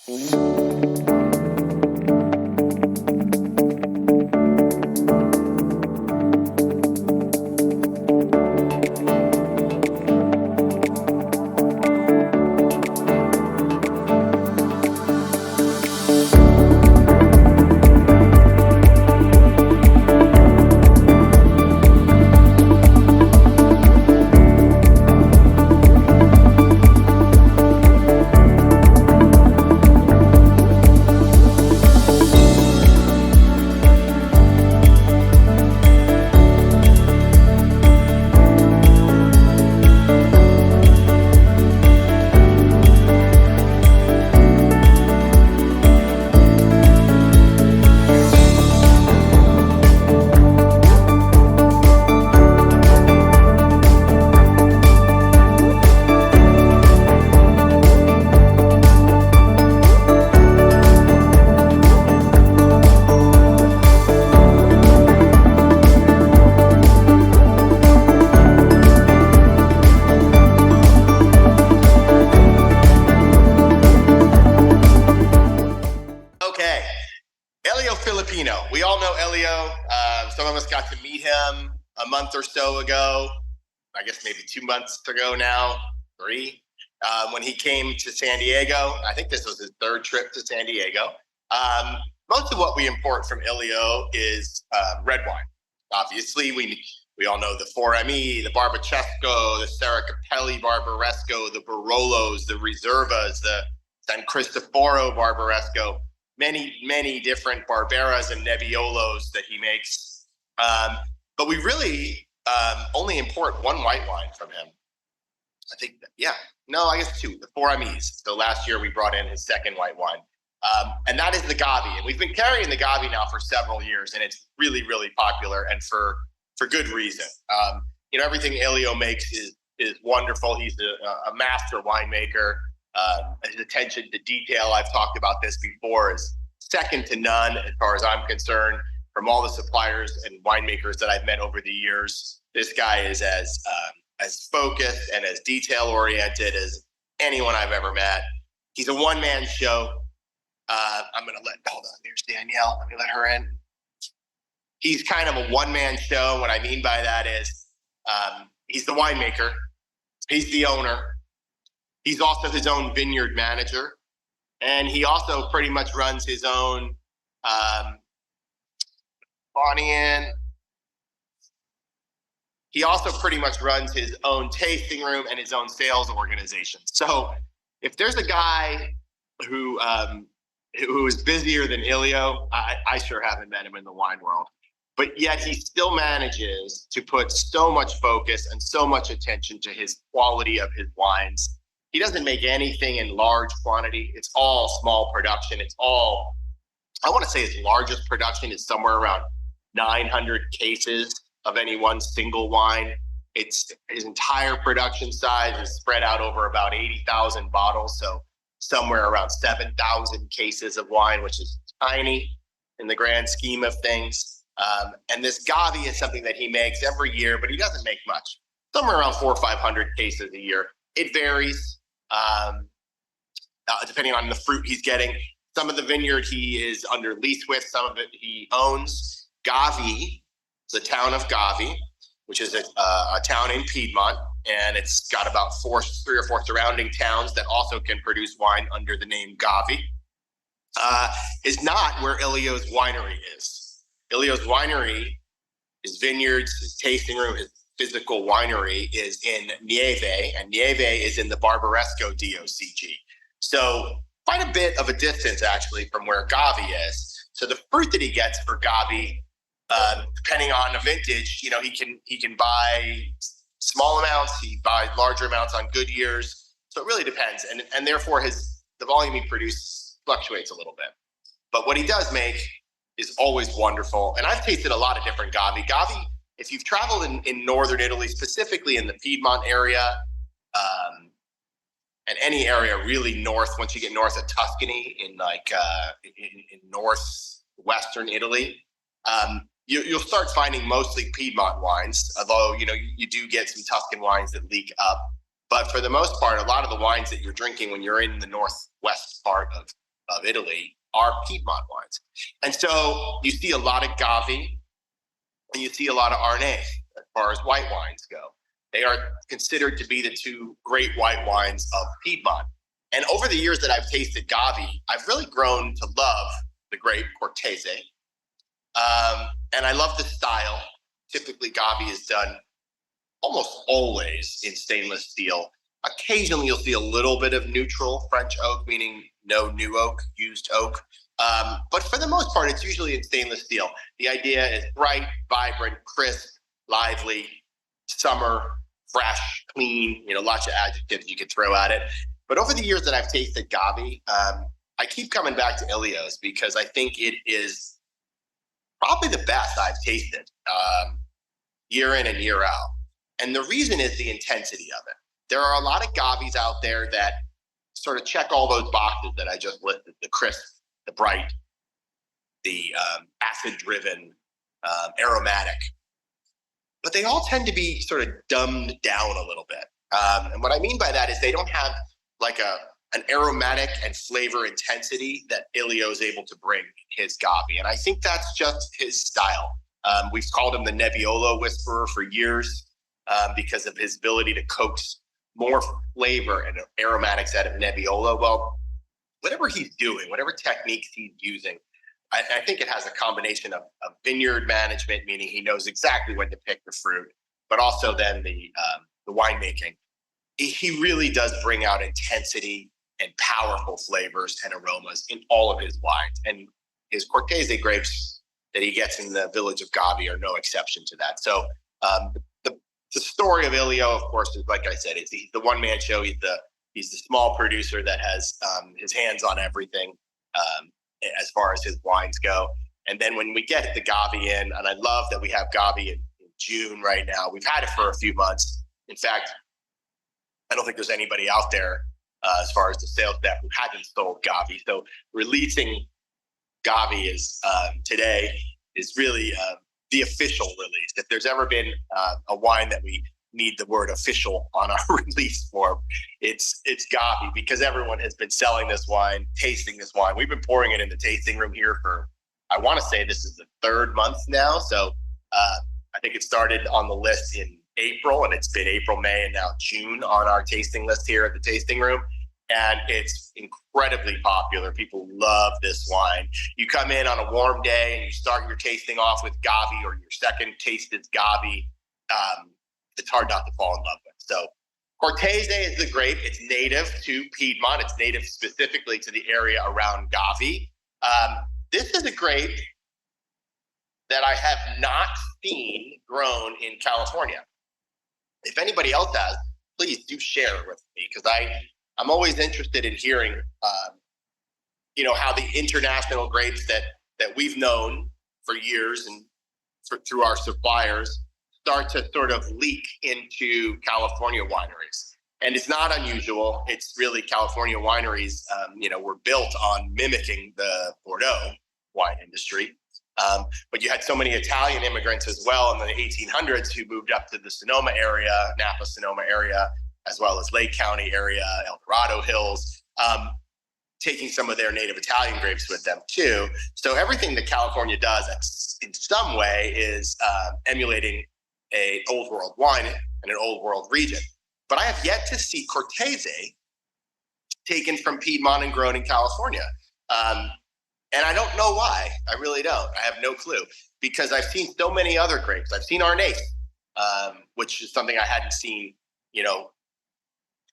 Elio Filippino. We all know Elio. Some of us got to meet him a month or so ago. I guess maybe 2 months ago now, 3, when he came to San Diego. I think this was his 3rd trip to San Diego. Most of what we import from Elio is red wine. Obviously, we all know the 4ME, the Barbacesco, the Serra Capelli Barbaresco, the Barolos, the Reservas, the San Cristoforo Barbaresco, many different Barberas and Nebbiolos that he makes. But we really only import 1 white wine from him. I think, I guess 2, the 4MEs. So last year we brought in his 2nd white wine. And that is the Gavi. And we've been carrying the Gavi now for several years, and it's really, really popular, and for good reason. Everything Elio makes is wonderful. He's a master winemaker. His attention to detail, I've talked about this before, is second to none as far as I'm concerned. From all the suppliers and winemakers that I've met over the years, this guy is as focused and as detail-oriented as anyone I've ever met. He's a one-man show. I'm going to hold on, there's Danielle. Let me let her in. He's kind of a one-man show. What I mean by that is he's the winemaker. He's the owner. He's also his own vineyard manager. And he also pretty much runs his own He also pretty much runs his own tasting room and his own sales organization. So if there's a guy who is busier than Elio, I sure haven't met him in the wine world. But yet he still manages to put so much focus and so much attention to his quality of his wines. He doesn't make anything in large quantity. It's all small production. It's all, I want to say his largest production is somewhere around 900 cases of any one single wine. It's his entire production size is spread out over about 80,000 bottles. So somewhere around 7,000 cases of wine, which is tiny in the grand scheme of things. And this Gavi is something that he makes every year, but he doesn't make much. Somewhere around 400 or 500 cases a year. It varies depending on the fruit he's getting. Some of the vineyard he is under lease with, some of it he owns. Gavi, the town of Gavi, which is a town in Piedmont, and it's got about 3 or 4 surrounding towns that also can produce wine under the name Gavi, is not where Elio's winery is. Elio's winery, his vineyards, his tasting room, his physical winery is in Neive, and Neive is in the Barbaresco DOCG. So quite a bit of a distance actually from where Gavi is. So the fruit that he gets for Gavi, depending on the vintage, he can buy small amounts, he buys larger amounts on good years. So it really depends. And therefore the volume he produces fluctuates a little bit. But what he does make is always wonderful. And I've tasted a lot of different Gavi. Gavi, if you've traveled in northern Italy, specifically in the Piedmont area, and any area really north, once you get north of Tuscany in northwestern Italy, you'll start finding mostly Piedmont wines, although, you do get some Tuscan wines that leak up. But for the most part, a lot of the wines that you're drinking when you're in the northwest part of Italy are Piedmont wines. And so you see a lot of Gavi and you see a lot of Arnay as far as white wines go. They are considered to be the two great white wines of Piedmont. And over the years that I've tasted Gavi, I've really grown to love the grape Cortese. And I love the style. Typically, Gavi is done almost always in stainless steel. Occasionally, you'll see a little bit of neutral French oak, meaning no new oak, used oak. But for the most part, it's usually in stainless steel. The idea is bright, vibrant, crisp, lively, summer, fresh, clean, lots of adjectives you could throw at it. But over the years that I've tasted Gavi, I keep coming back to Elio's because I think it is probably the best I've tasted year in and year out. And the reason is the intensity of it. There are a lot of Gavis out there that sort of check all those boxes that I just listed: the crisp, the bright, the acid-driven, aromatic. But they all tend to be sort of dumbed down a little bit. And what I mean by that is they don't have like an aromatic and flavor intensity that Elio is able to bring in his Gavi. And I think that's just his style. We've called him the Nebbiolo whisperer for years because of his ability to coax more flavor and aromatics out of Nebbiolo. Well, whatever he's doing, whatever techniques he's using, I think it has a combination of vineyard management, meaning he knows exactly when to pick the fruit, but also then the winemaking. He really does bring out intensity and powerful flavors and aromas in all of his wines. And his Cortese grapes that he gets in the village of Gavi are no exception to that. So the story of Elio, of course, is like I said, he's the one-man show. He's the small producer that has his hands on everything as far as his wines go. And then when we get the Gavi in, and I love that we have Gavi in June right now. We've had it for a few months. In fact, I don't think there's anybody out there as far as the sales staff who hasn't sold Gavi. So releasing Gavi today is really the official release. If there's ever been a wine that we need the word official on our release form, it's Gavi, because everyone has been selling this wine, tasting this wine. We've been pouring it in the tasting room here for, I want to say this is the third month now. So I think it started on the list in April, and it's been April, May, and now June on our tasting list here at the tasting room. And it's incredibly popular. People love this wine. You come in on a warm day and you start your tasting off with Gavi, or your second taste is Gavi. It's hard not to fall in love with. So Cortese is the grape. It's native to Piedmont. It's native specifically to the area around Gavi. This is a grape that I have not seen grown in California. If anybody else has, please do share it with me, because I'm always interested in hearing, how the international grapes that we've known for years and through our suppliers start to sort of leak into California wineries. And it's not unusual. It's really California wineries, were built on mimicking the Bordeaux wine industry. But you had so many Italian immigrants as well in the 1800s who moved up to the Sonoma area, Napa Sonoma area, as well as Lake County area, El Dorado Hills, taking some of their native Italian grapes with them too. So everything that California does in some way is emulating an old world wine and an old world region. But I have yet to see Cortese taken from Piedmont and grown in California. And I don't know why. I really don't. I have no clue, because I've seen so many other grapes. I've seen Arnay, which is something I hadn't seen,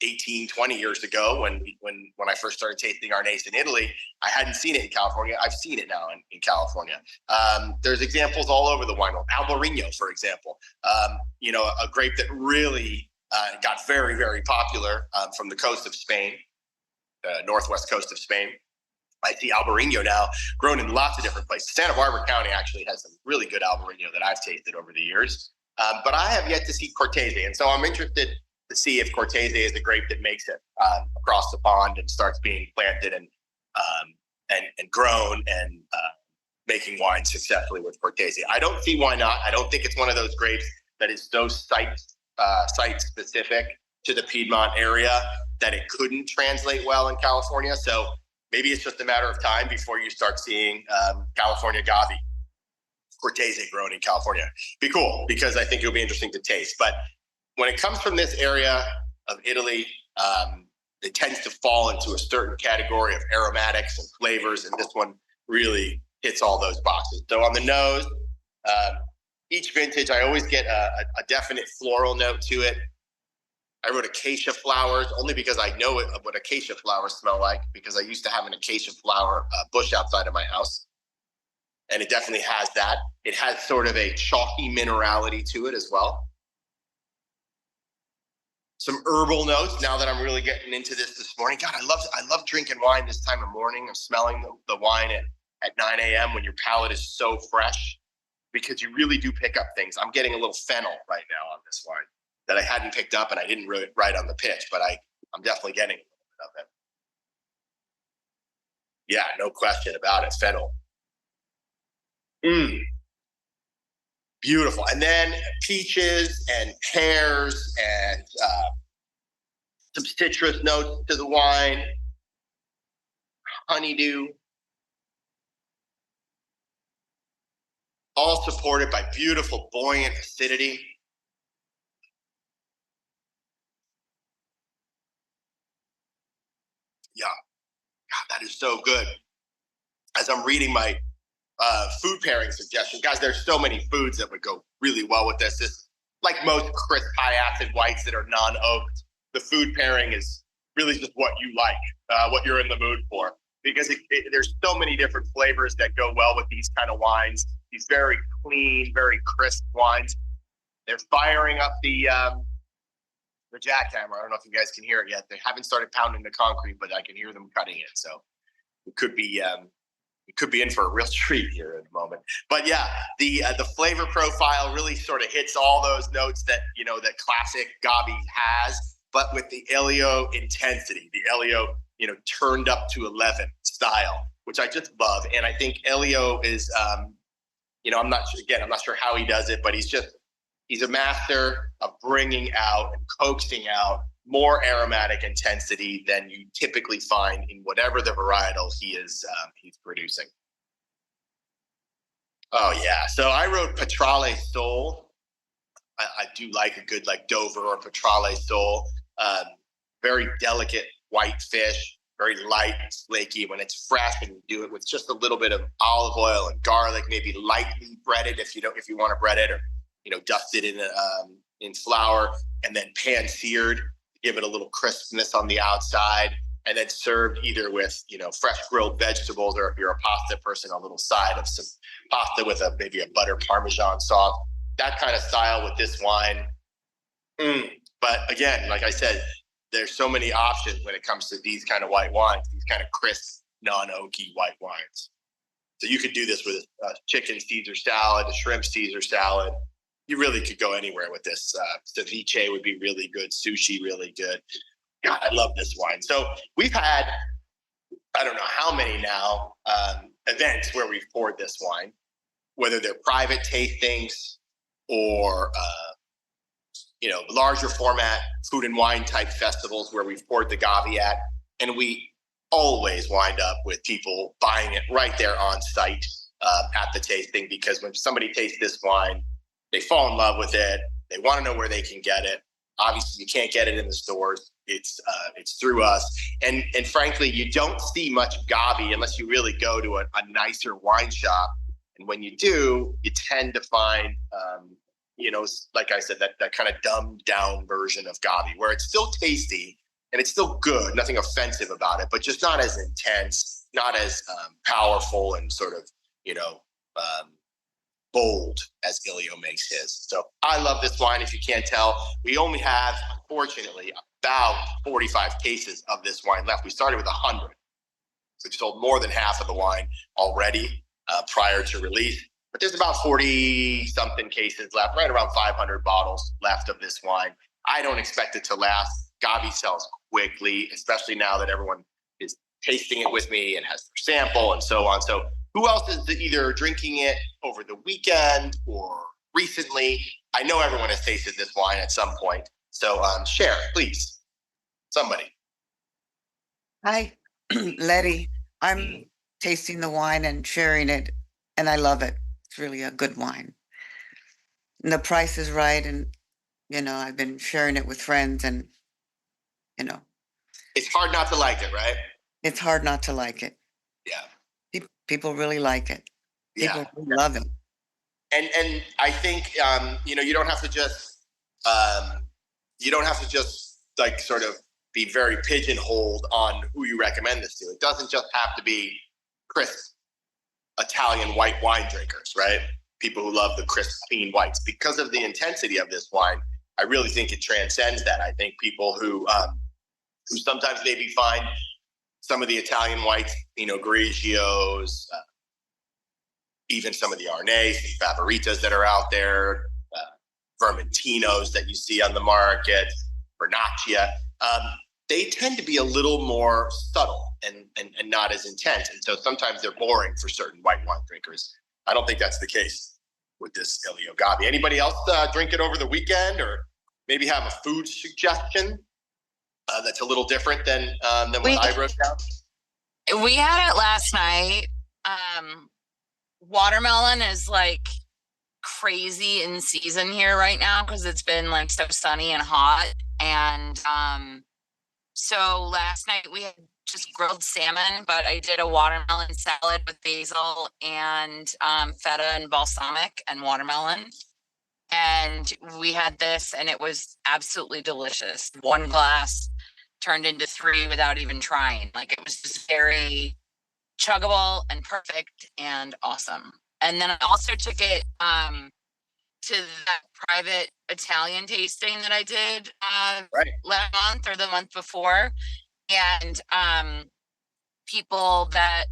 18, 20 years ago when I first started tasting Arnay in Italy. I hadn't seen it in California. I've seen it now in California. There's examples all over the wine world. Albarino, for example, a grape that really got very, very popular from the coast of Spain, northwest coast of Spain. I see Albarino now grown in lots of different places. Santa Barbara County actually has some really good Albarino that I've tasted over the years. But I have yet to see Cortese. And so I'm interested to see if Cortese is a grape that makes it across the pond and starts being planted and grown and making wine successfully with Cortese. I don't see why not. I don't think it's one of those grapes that is so site specific to the Piedmont area that it couldn't translate well in California. So maybe it's just a matter of time before you start seeing California Gavi, Cortese grown in California. Be cool, because I think it'll be interesting to taste. But when it comes from this area of Italy, it tends to fall into a certain category of aromatics and flavors, and this one really hits all those boxes. So on the nose, each vintage, I always get a definite floral note to it. I wrote acacia flowers only because I know what acacia flowers smell like, because I used to have an acacia flower bush outside of my house. And it definitely has that. It has sort of a chalky minerality to it as well. Some herbal notes now that I'm really getting into this morning. God, I love drinking wine this time of morning. I'm smelling the wine at 9 a.m. when your palate is so fresh, because you really do pick up things. I'm getting a little fennel right now on this wine that I hadn't picked up, and I didn't write on the pitch, but I'm definitely getting a little bit of it. Yeah, no question about it, fennel. Beautiful. And then peaches and pears and some citrus notes to the wine, honeydew, all supported by beautiful, buoyant acidity. Yeah, God, that is so good. As I'm reading my food pairing suggestions, guys, there's so many foods that would go really well with this. This, like most crisp, high acid whites that are non-oaked, the food pairing is really just what you like, what you're in the mood for, because there's so many different flavors that go well with these kind of wines. These very clean, very crisp wines. They're firing up the jackhammer. I don't know if you guys can hear it yet. They haven't started pounding the concrete, but I can hear them cutting it. So it could be in for a real treat here in a moment. But yeah, the flavor profile really sort of hits all those notes that that classic Gavi has, but with the Elio intensity, the Elio turned up to 11 style, which I just love. And I think Elio is I'm not sure how he does it, but he's a master of bringing out and coaxing out more aromatic intensity than you typically find in whatever the varietal he's producing. Oh yeah, so I wrote Petrale Sole. I do like a good Dover or Petrale Sole. Very delicate white fish, very light, flaky. When it's fresh, and you do it with just a little bit of olive oil and garlic, maybe lightly breaded if you want to bread it, or dust it in flour, and then pan seared, give it a little crispness on the outside, and then served either with fresh grilled vegetables, or if you're a pasta person, a little side of some pasta with maybe a butter Parmesan sauce. That kind of style with this wine. But again, like I said, there's so many options when it comes to these kind of white wines, these kind of crisp, non-oaky white wines. So you could do this with a chicken Caesar salad, a shrimp Caesar salad. You really could go anywhere with this. Ceviche would be really good. Sushi, really good. God, I love this wine. So we've had, I don't know how many now, events where we've poured this wine, whether they're private tastings or, larger format food and wine type festivals where we've poured the Gavi at. And we always wind up with people buying it right there on site at the tasting, because when somebody tastes this wine, they fall in love with it. They want to know where they can get it. Obviously, you can't get it in the stores. It's through us. And frankly, you don't see much Gavi unless you really go to a nicer wine shop. And when you do, you tend to find, like I said, that kind of dumbed down version of Gavi, where it's still tasty and it's still good, nothing offensive about it, but just not as intense, not as powerful and sort of, bold as Elio makes his. So I love this wine. If you can't tell, we only have, unfortunately, about 45 cases of this wine left. We started with 100. So we've sold more than half of the wine already prior to release. But there's about 40-something cases left, right around 500 bottles left of this wine. I don't expect it to last. Gavi sells quickly, especially now that everyone is tasting it with me and has their sample and so on. So who else is either drinking it over the weekend or recently? I know everyone has tasted this wine at some point. So share, please. Somebody. Hi, Larry. I'm tasting the wine and sharing it, and I love it. It's really a good wine. And the price is right, and I've been sharing it with friends, and you know, It's hard not to like it, right? it's hard not to like it. Yeah. People really like it. People Yeah. really love it. And I think you don't have to just like sort of be very pigeonholed on who you recommend this to. It doesn't just have to be crisp Italian white wine drinkers, right? People who love the crisp, clean whites. Because of the intensity of this wine, I really think it transcends that. I think people who sometimes maybe find some of the Italian whites, Grigios, even some of the Arnais, the Favoritas that are out there, Vermentinos that you see on the market, Vernaccia, they tend to be a little more subtle and not as intense. And so sometimes they're boring for certain white wine drinkers. I don't think that's the case with this Elio Gavi. Anybody else drink it over the weekend, or maybe have a food suggestion that's a little different than what I wrote down? We had it last night. Watermelon is like crazy in season here right now because it's been like so sunny and hot. And so last night we had just grilled salmon, but I did a watermelon salad with basil and feta and balsamic and watermelon. And we had this, and it was absolutely delicious. One glass turned into 3 without even trying. Like, it was just very chuggable and perfect and awesome. And then I also took it to that private Italian tasting that I did last month or the month before. And people that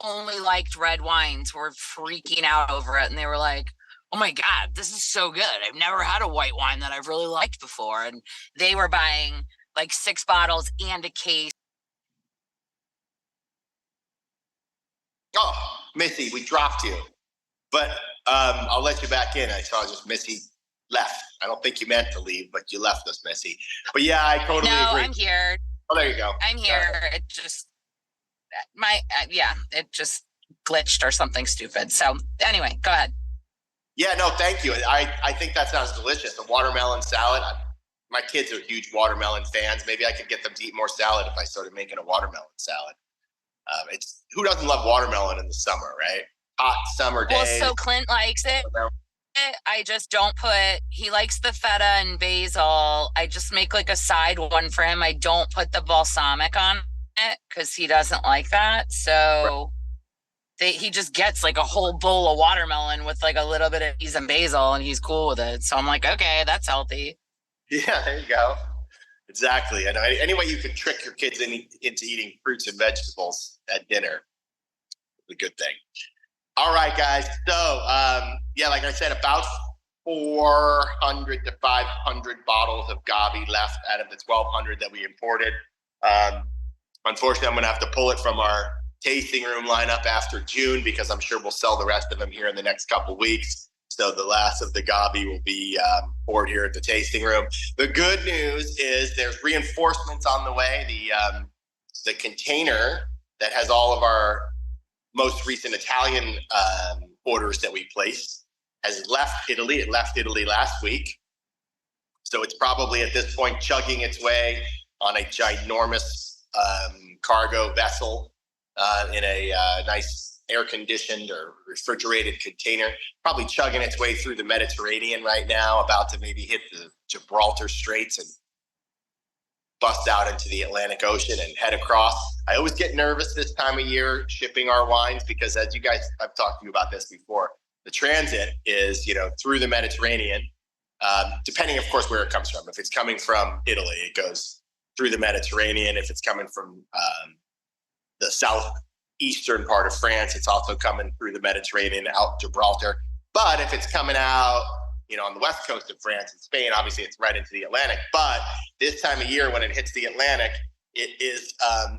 only liked red wines were freaking out over it. And they were like, oh my God, this is so good. I've never had a white wine that I've really liked before. And they were buying like 6 bottles and a case. Oh, Missy, we dropped you. But I'll let you back in. I saw just Missy left. I don't think you meant to leave, but you left us, Missy. But yeah, I totally agree. No, I'm here. Oh, there you go. I'm here. It just, it just glitched or something stupid. So anyway, go ahead. Yeah, no, thank you. I think that sounds delicious. The watermelon salad. My kids are huge watermelon fans. Maybe I could get them to eat more salad if I started making a watermelon salad. Who doesn't love watermelon in the summer, right? Hot summer days. Well, so Clint likes it. I just don't he likes the feta and basil. I just make like a side one for him. I don't put the balsamic on it because he doesn't like that. So he just gets like a whole bowl of watermelon with like a little bit of cheese and basil, and he's cool with it. So I'm like, okay, that's healthy. Yeah, there you go. Exactly. And any way you can trick your kids into eating fruits and vegetables at dinner is a good thing. All right, guys. So, like I said, about 400 to 500 bottles of Gavi left out of the 1,200 that we imported. Unfortunately, I'm going to have to pull it from our tasting room lineup after June because I'm sure we'll sell the rest of them here in the next couple weeks. So the last of the Gavi will be poured here at the tasting room. The good news is there's reinforcements on the way. The container that has all of our most recent Italian orders that we placed has left Italy. It left Italy last week. So it's probably at this point chugging its way on a ginormous cargo vessel in a nice air-conditioned or refrigerated container, probably chugging its way through the Mediterranean right now, about to maybe hit the Gibraltar Straits and bust out into the Atlantic Ocean and head across. I always get nervous this time of year shipping our wines because, as you guys, I've talked to you about this before, the transit is, through the Mediterranean, depending, of course, where it comes from. If it's coming from Italy, it goes through the Mediterranean. If it's coming from the southeastern part of France, it's also coming through the Mediterranean out Gibraltar. But if it's coming out, on the west coast of France and Spain, obviously it's right into the Atlantic. But this time of year when it hits the Atlantic, it is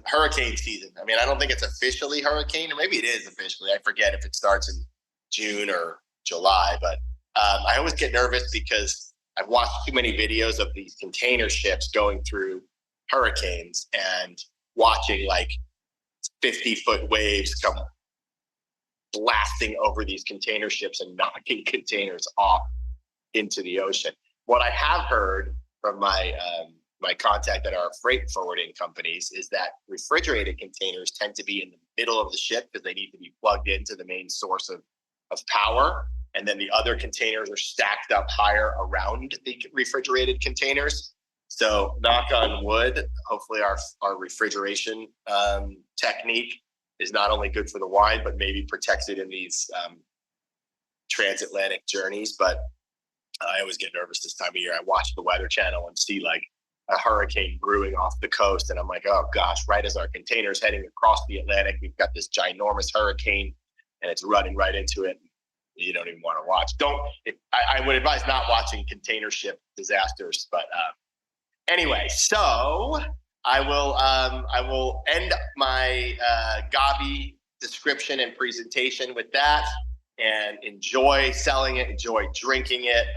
hurricane season. I mean, I don't think it's officially hurricane, or maybe it is officially. I forget if it starts in June or July. But I always get nervous because I've watched too many videos of these container ships going through hurricanes and watching like 50-foot waves come blasting over these container ships and knocking containers off into the ocean. What I have heard from my contact at our freight forwarding companies is that refrigerated containers tend to be in the middle of the ship because they need to be plugged into the main source of power. And then the other containers are stacked up higher around the refrigerated containers. So knock on wood, hopefully our refrigeration technique is not only good for the wine, but maybe protects it in these transatlantic journeys. But I always get nervous this time of year. I watch the Weather Channel and see like a hurricane brewing off the coast. And I'm like, oh gosh, right as our container's heading across the Atlantic, we've got this ginormous hurricane and it's running right into it. You don't even want to watch. I would advise not watching container ship disasters. But anyway, so I will end my Gavi description and presentation with that, and enjoy selling it, enjoy drinking it.